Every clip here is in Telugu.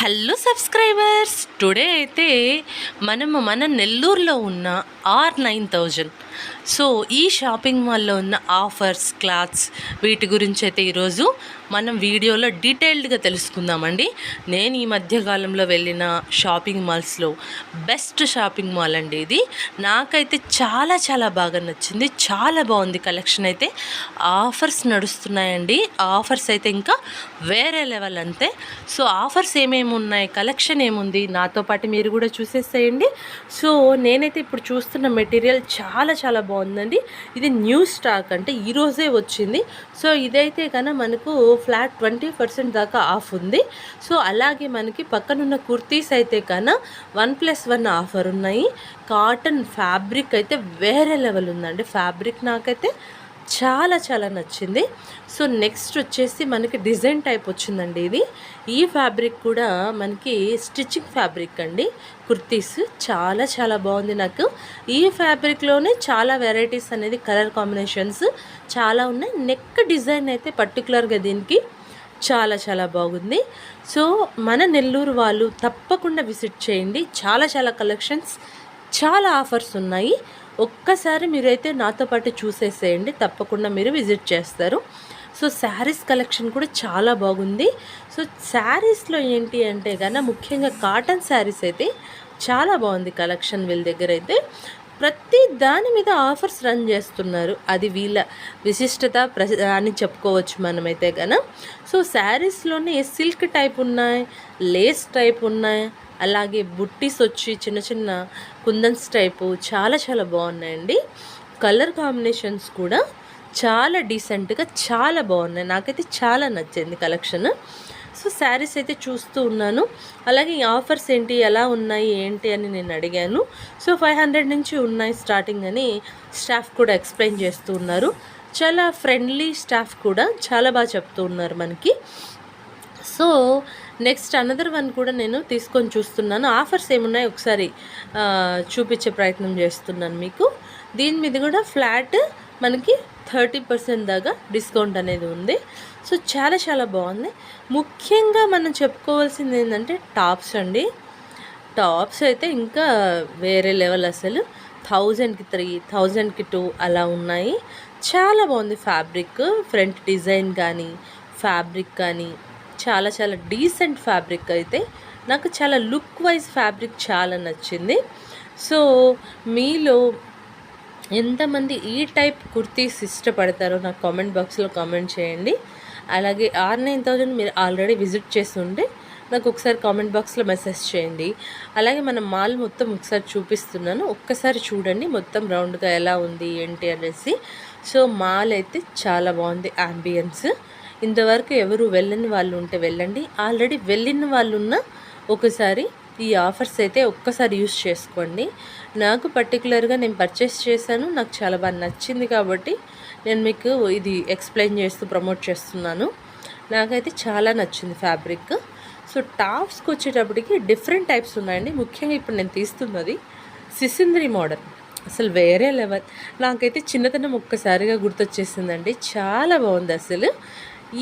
హలో సబ్స్క్రైబర్స్, టుడే అయితే మన నెల్లూరులో ఉన్న R9000 సో ఈ షాపింగ్ మాల్లో ఉన్న ఆఫర్స్, క్లాత్స్ వీటి గురించి అయితే ఈరోజు మనం వీడియోలో డీటెయిల్డ్గా తెలుసుకుందామండి. నేను ఈ మధ్యకాలంలో వెళ్ళిన షాపింగ్ మాల్స్లో బెస్ట్ షాపింగ్ మాల్ అండి ఇది. నాకైతే చాలా చాలా బాగా నచ్చింది, చాలా బాగుంది కలెక్షన్ అయితే. ఆఫర్స్ నడుస్తున్నాయండి, ఆఫర్స్ అయితే ఇంకా వేరే లెవెల్ అంతే. సో ఆఫర్స్ ఏమేమి ఉన్నాయి, కలెక్షన్ ఏముంది, నాతో పాటు మీరు కూడా చూసేసేయండి. సో నేనైతే ఇప్పుడు చూస్తున్న మెటీరియల్ చాలా చాలా బాగుందండి. ఇది న్యూ స్టాక్, అంటే ఈరోజే వచ్చింది. సో ఇదైతే కన్నా మనకు ఫ్లాట్ 20% దాకా ఆఫ్ ఉంది. సో అలాగే మనకి పక్కనున్న కుర్తీస్ అయితే కన్నా 1+1 ఆఫర్ ఉన్నాయి. కాటన్ ఫ్యాబ్రిక్ అయితే వేరే లెవెల్ ఉందండి. ఫ్యాబ్రిక్ నాకైతే చాలా చాలా నచ్చింది. సో నెక్స్ట్ వచ్చేసి మనకి డిజైన్ టైప్ వచ్చిందండి ఇది. ఈ ఫ్యాబ్రిక్ కూడా మనకి స్టిచ్చింగ్ ఫ్యాబ్రిక్ అండి. కుర్తీస్ చాలా చాలా బాగుంది. నాకు ఈ ఫ్యాబ్రిక్లోనే చాలా వెరైటీస్ అనేది, కలర్ కాంబినేషన్స్ చాలా ఉన్నాయి. నెక్ డిజైన్ అయితే పర్టికులర్గా దీనికి చాలా చాలా బాగుంది. సో మన నెల్లూరు వాళ్ళు తప్పకుండా విజిట్ చేయండి. చాలా చాలా కలెక్షన్స్, చాలా ఆఫర్స్ ఉన్నాయి. ఒక్కసారి మీరైతే నాతో పాటు చూసేసేయండి, తప్పకుండా మీరు విజిట్ చేస్తారు. సో శారీస్ కలెక్షన్ కూడా చాలా బాగుంది. సో శారీస్లో ఏంటి అంటే కన్నా ముఖ్యంగా కాటన్ శారీస్ అయితే చాలా బాగుంది కలెక్షన్. వీళ్ళ దగ్గర అయితే ప్రతి దాని మీద ఆఫర్స్ రన్ చేస్తున్నారు. అది వీళ్ళ విశిష్టత అని చెప్పుకోవచ్చు మనమైతే కన్నా. సో శారీస్లోనే సిల్క్ టైప్ ఉన్నాయి, లేస్ టైప్ ఉన్నాయి, అలాగే బుట్టీస్ వచ్చి చిన్న చిన్న కుందన్స్ టైపు చాలా చాలా బాగున్నాయండి. కలర్ కాంబినేషన్స్ కూడా చాలా డీసెంట్గా చాలా బాగున్నాయి. నాకైతే చాలా నచ్చింది కలెక్షన్. సో శారీస్ అయితే చూస్తూ ఉన్నాను. అలాగే ఈ ఆఫర్స్ ఏంటి, ఎలా ఉన్నాయి ఏంటి అని నేను అడిగాను. సో 500 నుంచి ఉన్నాయి స్టార్టింగ్ అని స్టాఫ్ కూడా ఎక్స్ప్లెయిన్ చేస్తూ ఉన్నారు. చాలా ఫ్రెండ్లీ స్టాఫ్ కూడా చాలా బాగా చెప్తూ ఉన్నారు మనకి. సో నెక్స్ట్ అనదర్ వన్ కూడా నేను తీసుకొని చూస్తున్నాను. ఆఫర్స్ ఏమున్నాయి ఒకసారి చూపించే ప్రయత్నం చేస్తున్నాను మీకు. దీని మీద కూడా ఫ్లాట్ మనకి 30% దాకా డిస్కౌంట్ అనేది ఉంది. సో చాలా చాలా బాగుంది. ముఖ్యంగా మనం చెప్పుకోవాల్సింది ఏంటంటే టాప్స్ అండి. టాప్స్ అయితే ఇంకా వేరే లెవెల్, అసలు 1000కి 3, 1000కి 2 అలా ఉన్నాయి. చాలా బాగుంది ఫ్యాబ్రిక్, ఫ్రంట్ డిజైన్ కానీ ఫ్యాబ్రిక్ కానీ చాలా చాలా డీసెంట్ ఫ్యాబ్రిక్. అయితే నాకు చాలా లుక్ వైజ్ ఫ్యాబ్రిక్ చాలా నచ్చింది. సో మీలో ఎంతమంది ఈ టైప్ కుర్తీస్ ఇష్టపడతారో నాకు కామెంట్ బాక్స్లో కామెంట్ చేయండి. అలాగే R9000 మీరు ఆల్రెడీ విజిట్ చేసి ఉంటే నాకు ఒకసారి కామెంట్ బాక్స్లో మెసేజ్ చేయండి. అలాగే మన మాల్ మొత్తం ఒకసారి చూపిస్తున్నాను, ఒక్కసారి చూడండి మొత్తం రౌండ్గా ఎలా ఉంది ఏంటి అనేసి. సో మాల్ అయితే చాలా బాగుంది, యాంబియన్స్. ఇంతవరకు ఎవరు వెళ్ళని వాళ్ళు ఉంటే వెళ్ళండి, ఆల్రెడీ వెళ్ళిన వాళ్ళు ఉన్న ఒకసారి ఈ ఆఫర్స్ అయితే ఒక్కసారి యూస్ చేసుకోండి. నాకు పర్టికులర్గా నేను పర్చేస్ చేశాను, నాకు చాలా బాగా నచ్చింది కాబట్టి నేను మీకు ఇది ఎక్స్ప్లెయిన్ చేస్తూ ప్రమోట్ చేస్తున్నాను. నాకైతే చాలా నచ్చింది ఫ్యాబ్రిక్. సో టాప్స్కి వచ్చేటప్పటికి డిఫరెంట్ టైప్స్ ఉన్నాయండి. ముఖ్యంగా ఇప్పుడు నేను తీస్తున్నది సిసింద్రి మోడల్, అసలు వేరే లెవెల్. నాకైతే చిన్నతనం ఒక్కసారిగా గుర్తొచ్చేసిందండి, చాలా బాగుంది అసలు.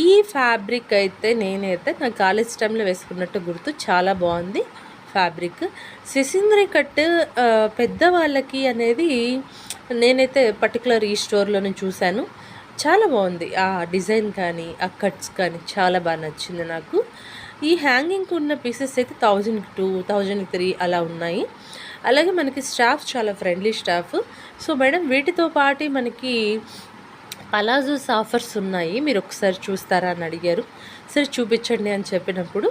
ఈ ఫ్యాబ్రిక్ అయితే నేనైతే నా కాలేజ్ టైంలో వేసుకున్నట్టు గుర్తు, చాలా బాగుంది ఫ్యాబ్రిక్. సిసింద్రి కట్ పెద్దవాళ్ళకి అనేది నేనైతే పర్టికులర్ ఈ స్టోర్లోనే చూశాను. చాలా బాగుంది ఆ డిజైన్ కానీ ఆ కట్స్ కానీ చాలా బాగా నచ్చింది నాకు. ఈ హ్యాంగింగ్ ఉన్న పీసెస్ అయితే 1000కి 2, 1000కి 3 అలా ఉన్నాయి. అలాగే మనకి స్టాఫ్ చాలా ఫ్రెండ్లీ స్టాఫ్. సో మేడం వీటితో పాటు మనకి పలాజోస్ ఆఫర్స్ ఉన్నాయి, మీరు ఒకసారి చూస్తారా అని అడిగారు. సరే చూపించండి అని చెప్పినప్పుడు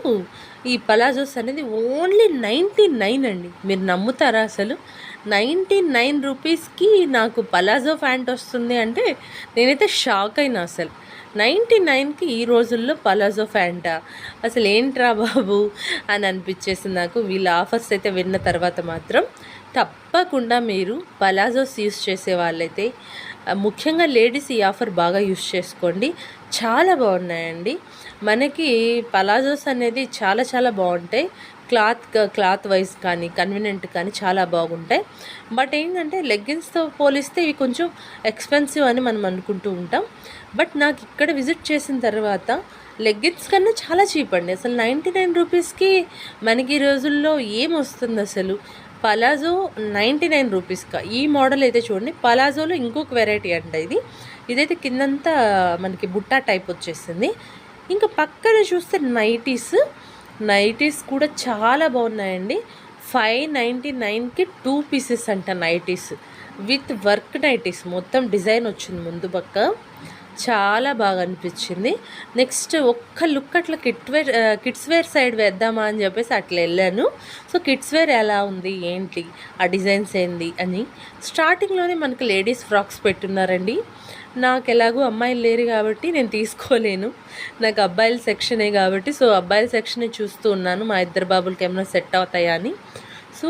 ఈ పలాజోస్ అనేది ఓన్లీ 99 అండి. మీరు నమ్ముతారా అసలు? 99 రూపీస్కి నాకు పలాజో ప్యాంట్ వస్తుంది అంటే నేనైతే షాక్ అయినా. అసలు 99కి ఈ రోజుల్లో పలాజో ప్యాంటా, అసలు ఏంట్రా బాబు అని అనిపించేసింది నాకు. వీళ్ళ ఆఫర్స్ అయితే విన్న తర్వాత మాత్రం తప్పకుండా మీరు పలాజోస్ యూస్ చేసే వాళ్ళైతే, ముఖ్యంగా లేడీస్ ఈ ఆఫర్ బాగా యూస్ చేసుకోండి. చాలా బాగున్నాయండి. మనకి పలాజోస్ అనేది చాలా చాలా బాగుంటాయి. క్లాత్ వైజ్ కానీ కన్వీనియంట్ కానీ చాలా బాగుంటాయి. బట్ ఏంటంటే లెగ్గిన్స్తో పోలిస్తే ఇవి కొంచెం ఎక్స్పెన్సివ్ అని మనం అనుకుంటూ ఉంటాం. బట్ నాకు ఇక్కడ విజిట్ చేసిన తర్వాత లెగ్గిన్స్ కన్నా చాలా చీప్ అండి. అసలు 99 రూపీస్కి మనకి ఈ రోజుల్లో ఏమొస్తుంది అసలు. పలాజో 99 రూపీస్‌కా. ఈ మోడల్ అయితే చూడండి, పలాజోలో ఇంకొక వెరైటీ అంట ఇది. ఇదైతే కిందంతా మనకి బుట్టా టైప్ వచ్చేసింది. ఇంకా పక్కన చూస్తే నైటీస్ కూడా చాలా బాగున్నాయండి. 599కి 2 పీసెస్ అంట నైటీస్, విత్ వర్క్ నైటీస్. మొత్తం డిజైన్ వచ్చింది ముందు పక్క, చాలా బాగా అనిపించింది. నెక్స్ట్ ఒక్క లుక్ అట్లా కిడ్స్ వేర్ సైడ్ వేద్దామా అని చెప్పేసి అట్లా వెళ్ళాను. సో కిడ్స్ వేర్ ఎలా ఉంది ఏంటి, ఆ డిజైన్స్ ఏంది అని స్టార్టింగ్లోనే మనకి లేడీస్ ఫ్రాక్స్ పెట్టున్నారండి. నాకు ఎలాగో అమ్మాయిలు లేరు కాబట్టి నేను తీసుకోలేను, నాకు అబ్బాయిల సెక్షనే కాబట్టి. సో అబ్బాయిల సెక్షనే చూస్తూ ఉన్నాను, మా ఇద్దరు బాబులకి ఏమైనా సెట్ అవుతాయా అని. సో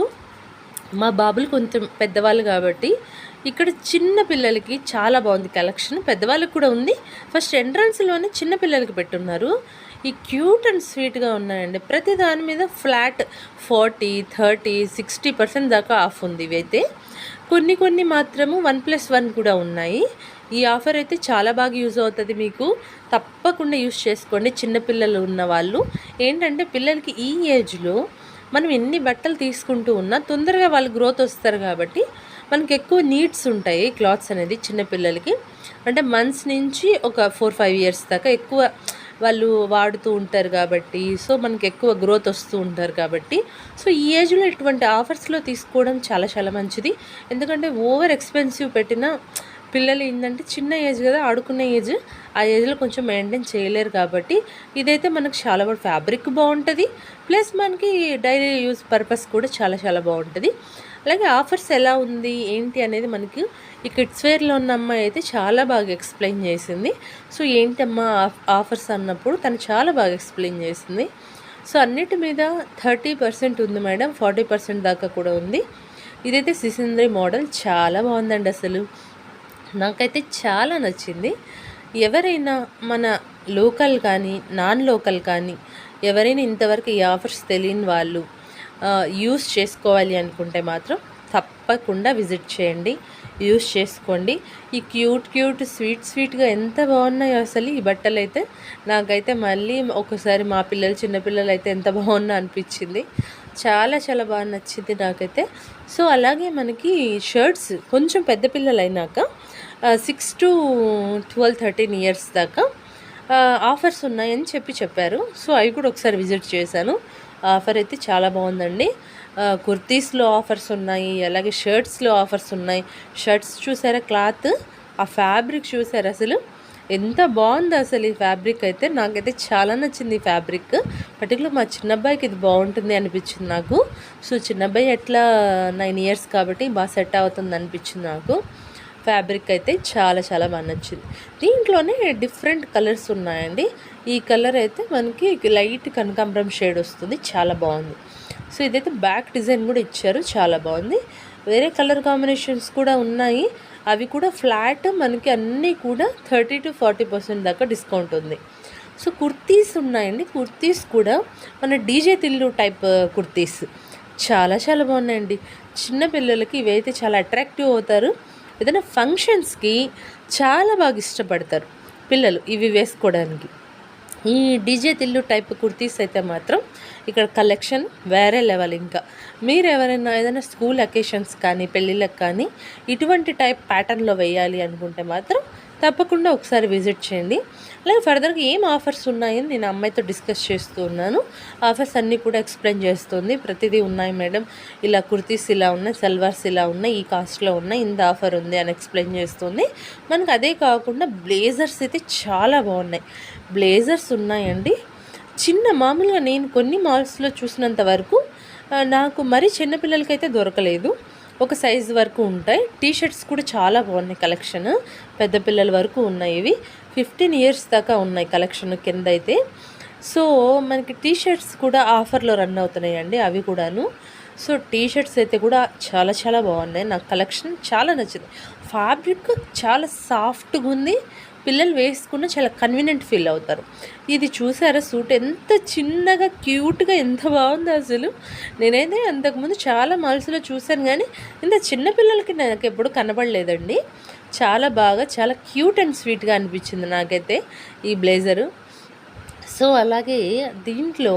మా బాబులు కొంచెం పెద్దవాళ్ళు కాబట్టి ఇక్కడ చిన్న పిల్లలకి చాలా బాగుంది కలెక్షన్, పెద్దవాళ్ళకి కూడా ఉంది. ఫస్ట్ ఎంట్రన్స్లోనే చిన్న పిల్లలకి పెట్టున్నారు. ఈ క్యూట్ అండ్ స్వీట్గా ఉన్నాయండి. ప్రతి దాని మీద ఫ్లాట్ 40, 30, 60% దాకా ఆఫ్ ఉంది. ఇవైతే కొన్ని మాత్రము 1+1 కూడా ఉన్నాయి. ఈ ఆఫర్ అయితే చాలా బాగా యూజ్ అవుతుంది మీకు, తప్పకుండా యూజ్ చేసుకోండి. చిన్నపిల్లలు ఉన్న వాళ్ళు ఏంటంటే పిల్లలకి ఈ ఏజ్లో మనం ఎన్ని బట్టలు తీసుకుంటూ ఉన్నా తొందరగా వాళ్ళు గ్రోత్ వస్తారు కాబట్టి మనకి ఎక్కువ నీడ్స్ ఉంటాయి క్లాత్స్ అనేది చిన్నపిల్లలకి. అంటే మంత్స్ నుంచి ఒక 4-5 ఇయర్స్ దాకా ఎక్కువ వాళ్ళు వాడుతూ ఉంటారు కాబట్టి, సో మనకి ఎక్కువ గ్రోత్ వస్తూ ఉంటారు కాబట్టి, సో ఈ ఏజ్లో ఇటువంటి ఆఫర్స్లో తీసుకోవడం చాలా చాలా మంచిది. ఎందుకంటే ఓవర్ ఎక్స్పెన్సివ్ పెట్టిన పిల్లలు ఏంటంటే చిన్న ఏజ్ కదా, ఆడుకునే ఏజ్, ఆ ఏజ్లో కొంచెం మెయింటైన్ చేయలేరు కాబట్టి ఇదైతే మనకు చాలా బాగా ఫ్యాబ్రిక్ బాగుంటుంది, ప్లస్ మనకి డైలీ యూజ్ పర్పస్ కూడా చాలా చాలా బాగుంటుంది. అలాగే ఆఫర్స్ ఎలా ఉంది ఏంటి అనేది మనకి ఈ కిడ్స్ వేర్లో ఉన్న అమ్మాయి అయితే చాలా బాగా ఎక్స్ప్లెయిన్ చేసింది. సో ఏంటమ్మా ఆఫర్స్ అన్నప్పుడు తను చాలా బాగా ఎక్స్ప్లెయిన్ చేసింది. సో అన్నిటి మీద 30% ఉంది మేడం, 40% దాకా కూడా ఉంది. ఇదైతే సిసింద్రి మోడల్ చాలా బాగుందండి, అసలు నాకైతే చాలా నచ్చింది. ఎవరైనా మన లోకల్ కానీ నాన్ లోకల్ కానీ ఎవరైనా ఇంతవరకు ఈ ఆఫర్స్ తెలియని వాళ్ళు యూస్ చేసుకోవాలి అనుకుంటే మాత్రం తప్పకుండా విజిట్ చేయండి, యూస్ చేసుకోండి. ఈ క్యూట్ స్వీట్గా ఎంత బాగున్నాయో అసలు ఈ బట్టలు అయితే. నాకైతే మళ్ళీ ఒకసారి మా పిల్లలు చిన్నపిల్లలు అయితే ఎంత బాగున్నా అనిపించింది, చాలా చాలా బాగా నచ్చింది నాకైతే. సో అలాగే మనకి షర్ట్స్ కొంచెం పెద్ద పిల్లలు అయినాక 6 to 12, 13 ఇయర్స్ దాకా ఆఫర్స్ ఉన్నాయని చెప్పారు. సో అవి కూడా ఒకసారి విజిట్ చేశాను. ఆఫర్ అయితే చాలా బాగుందండి. కుర్తీస్లో ఆఫర్స్ ఉన్నాయి, అలాగే షర్ట్స్లో ఆఫర్స్ ఉన్నాయి. షర్ట్స్ చూసారా, క్లాత్, ఆ ఫ్యాబ్రిక్ చూసారా, అసలు ఎంత బాగుంది అసలు ఈ ఫ్యాబ్రిక్ అయితే. నాకైతే చాలా నచ్చింది ఈ ఫ్యాబ్రిక్. పర్టికులర్ మా చిన్నబ్బాయికి ఇది బాగుంటుంది అనిపించింది నాకు. సో చిన్నబ్బాయి ఎట్లా 9 ఇయర్స్ కాబట్టి బాగా సెట్ అవుతుంది అనిపించింది నాకు. ఫ్యాబ్రిక్ అయితే చాలా చాలా బాగా నచ్చింది. దీంట్లోనే డిఫరెంట్ కలర్స్ ఉన్నాయండి. ఈ కలర్ అయితే మనకి లైట్ కనకాంబరం షేడ్ వస్తుంది, చాలా బాగుంది. సో ఇదైతే బ్యాక్ డిజైన్ కూడా ఇచ్చారు, చాలా బాగుంది. వేరే కలర్ కాంబినేషన్స్ కూడా ఉన్నాయి, అవి కూడా ఫ్లాట్ మనకి అన్నీ కూడా 30 to 40% దాకా డిస్కౌంట్ ఉంది. సో కుర్తీస్ ఉన్నాయండి, కుర్తీస్ కూడా మన డీజే తిల్లు టైప్ కుర్తీస్ చాలా చాలా బాగున్నాయండి. చిన్నపిల్లలకి ఇవైతే చాలా అట్రాక్టివ్ అవుతారు. ఏదైనా ఫంక్షన్స్కి చాలా బాగా ఇష్టపడతారు పిల్లలు ఇవి వేసుకోవడానికి. ఈ డీజే తిల్లు టైప్ కుర్తీస్ అయితే మాత్రం ఇక్కడ కలెక్షన్ వేరే లెవెల్. ఇంకా మీరు ఎవరైనా ఏదైనా స్కూల్ అకేషన్స్ కానీ పెళ్ళిళ్ళకి కానీ ఇటువంటి టైప్ ప్యాటర్న్లో వేయాలి అనుకుంటే మాత్రం తప్పకుండా ఒకసారి విజిట్ చేయండి. అలాగే ఫర్దర్గా ఏం ఆఫర్స్ ఉన్నాయని నేను అమ్మాయితో డిస్కస్ చేస్తూ ఉన్నాను. ఆఫర్స్ అన్నీ కూడా ఎక్స్ప్లెయిన్ చేస్తుంది. ప్రతిదీ ఉన్నాయి మేడం, ఇలా కుర్తీస్ ఇలా ఉన్నాయి, సల్వార్స్ ఇలా ఉన్నాయి, ఈ కాస్ట్లో ఉన్నాయి, ఇంత ఆఫర్ ఉంది అని ఎక్స్ప్లెయిన్ చేస్తుంది. మనకు అదే కాకుండా బ్లేజర్స్ అయితే చాలా బాగున్నాయి. బ్లేజర్స్ ఉన్నాయండి, చిన్న మామూలుగా నేను కొన్ని మాల్స్లో చూసినంత వరకు నాకు మరీ చిన్నపిల్లలకైతే దొరకలేదు, ఒక సైజ్ వరకు ఉంటాయి. టీషర్ట్స్ కూడా చాలా బాగున్నాయి కలెక్షన్, పెద్ద పిల్లల వరకు ఉన్నాయి. ఇవి 15 ఇయర్స్ దాకా ఉన్నాయి కలెక్షన్ కింద అయితే. సో మనకి టీషర్ట్స్ కూడా ఆఫర్లో రన్ అవుతున్నాయండి అవి కూడాను. సో టీషర్ట్స్ అయితే కూడా చాలా చాలా బాగున్నాయి, నాకు కలెక్షన్ చాలా నచ్చింది. ఫ్యాబ్రిక్ చాలా సాఫ్ట్గా ఉంది, పిల్లలు వేసుకున్న చాలా కన్వీనియంట్ ఫీల్ అవుతారు. ఇది చూసారా సూట్ ఎంత చిన్నగా క్యూట్గా ఎంత బాగుందో అసలు. నేనైతే అంతకుముందు చాలా మాల్స్లో చూశాను కానీ ఇంత చిన్నపిల్లలకి నాకు ఎప్పుడు కనబడలేదండి. చాలా బాగా చాలా క్యూట్ అండ్ స్వీట్గా అనిపించింది నాకైతే ఈ బ్లేజరు. సో అలాగే దీంట్లో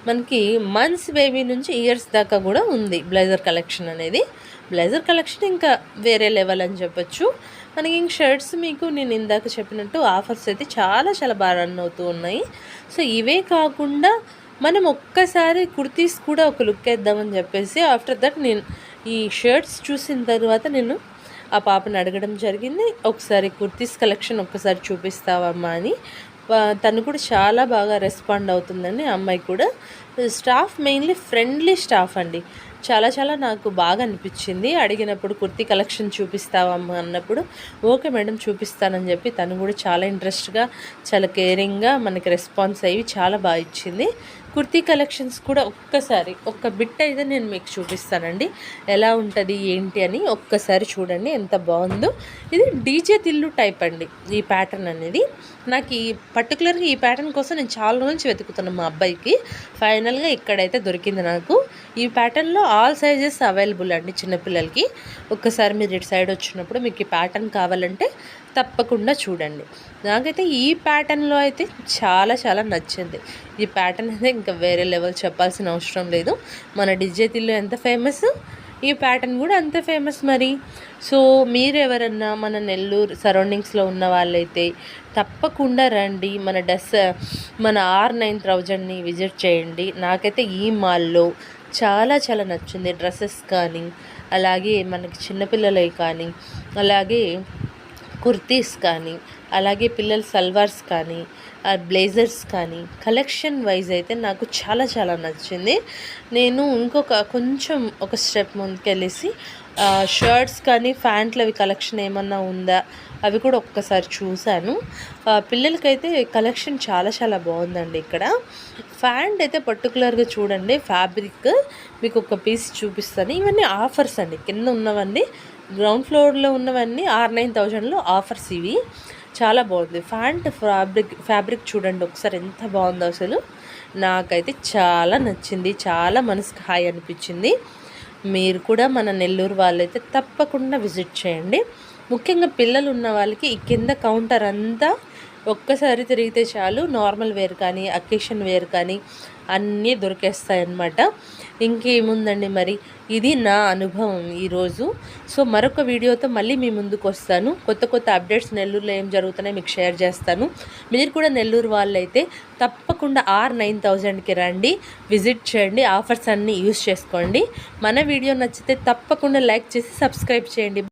మనకి మంత్స్ బేబీ నుంచి ఇయర్స్ దాకా కూడా ఉంది బ్లేజర్ కలెక్షన్ అనేది. బ్లేజర్ కలెక్షన్ ఇంకా వేరే లెవెల్ అని చెప్పొచ్చు. మనకి ఇంక షర్ట్స్ మీకు నేను ఇందాక చెప్పినట్టు ఆఫర్స్ అయితే చాలా చాలా బాగా రన్ అవుతూ ఉన్నాయి. సో ఇవే కాకుండా మనం ఒక్కసారి కుర్తీస్ కూడా ఒక లుక్ వేద్దామని చెప్పేసి ఆఫ్టర్ దట్ నేను ఈ షర్ట్స్ చూసిన తర్వాత నేను ఆ పాపని అడగడం జరిగింది, ఒకసారి కుర్తీస్ కలెక్షన్ ఒక్కసారి చూపిస్తావమ్మా అని. తను కూడా చాలా బాగా రెస్పాండ్ అవుతుందండి. అమ్మాయి కూడా స్టాఫ్ మెయిన్లీ ఫ్రెండ్లీ స్టాఫ్ అండి. చాలా చాలా నాకు బాగా అనిపించింది. అడిగినప్పుడు కుర్తీ కలెక్షన్ చూపిస్తావమ్మా అన్నప్పుడు ఓకే మేడం చూపిస్తానని చెప్పి తను కూడా చాలా ఇంట్రెస్ట్గా చాలా కేరింగ్గా మనకి రెస్పాన్స్ అయ్యి చాలా బాగా ఇచ్చింది. కుర్తీ కలెక్షన్స్ కూడా ఒక్కసారి ఒక్క బిట్ అయితే నేను మీకు చూపిస్తానండి ఎలా ఉంటుంది ఏంటి అని. ఒక్కసారి చూడండి ఎంత బాగుందో. ఇది డీజే తిల్లు టైప్ అండి ఈ ప్యాటర్న్ అనేది. నాకు ఈ పర్టికులర్గా ఈ ప్యాటర్న్ కోసం నేను చాలా రోజుల నుంచి వెతుకుతున్నాను మా అబ్బాయికి. ఫైనల్గా ఇక్కడైతే దొరికింది నాకు. ఈ ప్యాటర్న్లో ఆల్ సైజెస్ అవైలబుల్ అండి చిన్నపిల్లలకి. ఒక్కసారి మీరు ఇటు సైడ్ వచ్చినప్పుడు మీకు ఈ ప్యాటర్న్ కావాలంటే తప్పకుండా చూడండి. నాకైతే ఈ ప్యాటర్న్లో అయితే చాలా చాలా నచ్చింది. ఈ ప్యాటర్న్ అయితే ఇంకా వేరే లెవెల్, చెప్పాల్సిన అవసరం లేదు. మన డిజైతిల్లో ఎంత ఫేమస్ ఈ ప్యాటర్న్ కూడా అంత ఫేమస్ మరి. సో మీరు ఎవరన్నా మన నెల్లూరు సరౌండింగ్స్లో ఉన్న వాళ్ళైతే తప్పకుండా రండి. మన R9000ని విజిట్ చేయండి. నాకైతే ఈ మాల్లో చాలా చాలా నచ్చింది. డ్రెస్సెస్ కానీ, అలాగే మనకి చిన్నపిల్లలవి కానీ, అలాగే కుర్తీస్ కానీ, అలాగే పిల్లల సల్వార్స్ కానీ, బ్లేజర్స్ కానీ కలెక్షన్ వైజ్ అయితే నాకు చాలా చాలా నచ్చింది. నేను కొంచెం ఒక స్టెప్ ముందుకెళ్ళేసి షర్ట్స్ కానీ ప్యాంట్లు అవి కలెక్షన్ ఏమన్నా ఉందా అవి కూడా ఒక్కసారి చూశాను. పిల్లలకైతే కలెక్షన్ చాలా చాలా బాగుందండి. ఇక్కడ ప్యాంట్ అయితే పర్టికులర్గా చూడండి, ఫ్యాబ్రిక్ మీకు ఒక పీస్ చూపిస్తాను. ఇవన్నీ ఆఫర్స్ అండి. కింద ఉన్నవన్నీ గ్రౌండ్ ఫ్లోర్లో ఉన్నవన్నీ R9000లో ఆఫర్స్. ఇవి చాలా బాగుంది. ఫ్యాబ్రిక్ చూడండి ఒకసారి ఎంత బాగుందో అసలు. నాకైతే చాలా నచ్చింది, చాలా మనసుకు హాయి అనిపించింది. మీరు కూడా మన నెల్లూరు వాళ్ళైతే తప్పకుండా విజిట్ చేయండి. ముఖ్యంగా పిల్లలు ఉన్న వాళ్ళకి ఈ కింద కౌంటర్ అంతా ఒక్కసారి తిరిగితే చాలు. నార్మల్ వేర్ కానీ, అకేషన్ వేర్ కానీ అన్నీ దొరికేస్తాయన్నమాట. ఇంకేముందండి మరి, ఇది నా అనుభవం ఈరోజు. సో మరొక వీడియోతో మళ్ళీ మీ ముందుకు వస్తాను. కొత్త కొత్త అప్డేట్స్ నెల్లూరులో ఏం జరుగుతున్నాయో మీకు షేర్ చేస్తాను. మీరు కూడా నెల్లూరు వాళ్ళైతే తప్పకుండా R9000కి రండి, విజిట్ చేయండి, ఆఫర్స్ అన్నీ యూస్ చేసుకోండి. మన వీడియో నచ్చితే తప్పకుండా లైక్ చేసి సబ్స్క్రైబ్ చేయండి.